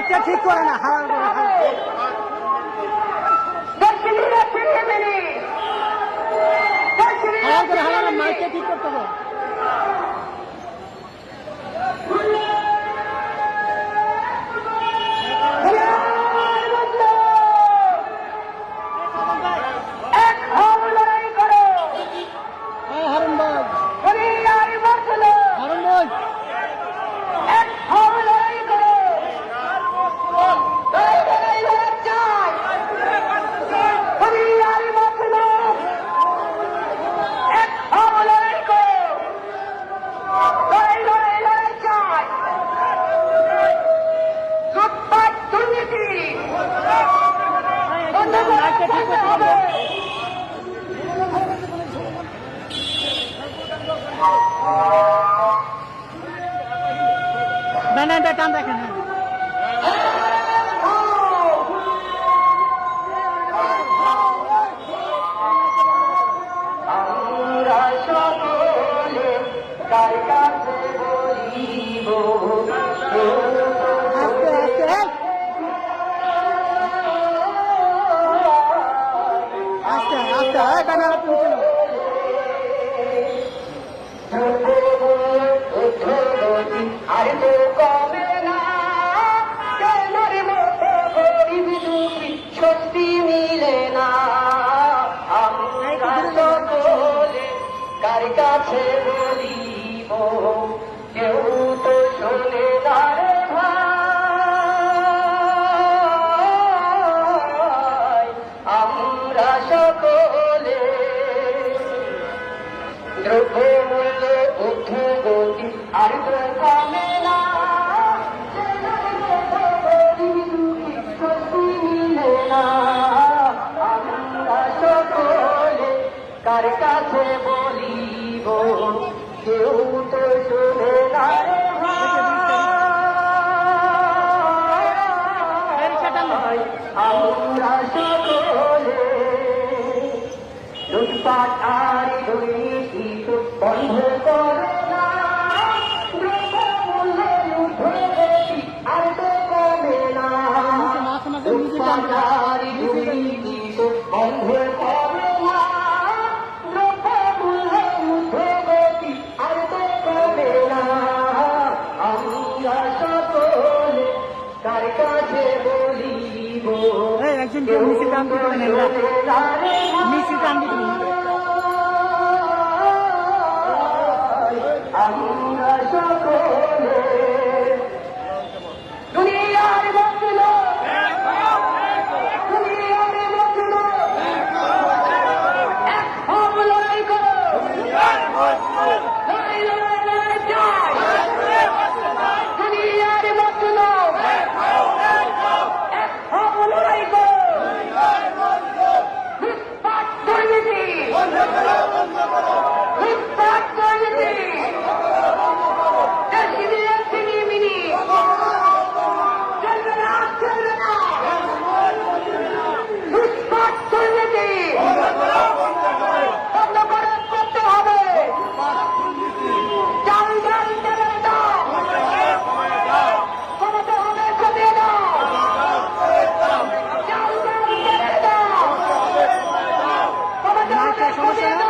মাইকটা ঠিক করে না, হারাল করে হারাল মাইকটা ঠিক করতে হবে। না টান দেখেন আস্তে আস্তে ক্যামেরা তুলছিল কাছে বলিব কেউ তো শোনে না রে ভাই, আমরা সকলে দ্রব্যমূল্য ঊর্ধ্বগতি আর তো কমে না, সত্যি মিলে না, আমরা সকলে কার কাছে বলিব কেউ তো শুনে না রে ভাই, আমরা সকলে লুটপাট আর দুর্নীতি বন্ধ করো না, দ্রব্যমূল্যের ঊর্ধ্বগতি আর তো কমে না, লুটপাট আর দুর্নীতি বন্ধ করো না, দ্রব্যমূল্যের ঊর্ধ্বগতি আর তো কমে না, আমরা সকলে কার কাছে বলিব একজনকে মিছিল টান দিতে পারেন, মিছিল টান দিতে আমরা সকলে দুনিয়ার বদলো, দুনিয়ার বদলো, এক হব লড়াই করো, লড়াই লড়াই লড়াই চাই, দুনিয়ার বদলো, এক হব লড়াই করো, লুটপাট দুর্নীতি, লুটপাট দুর্নীতি, সমস্যা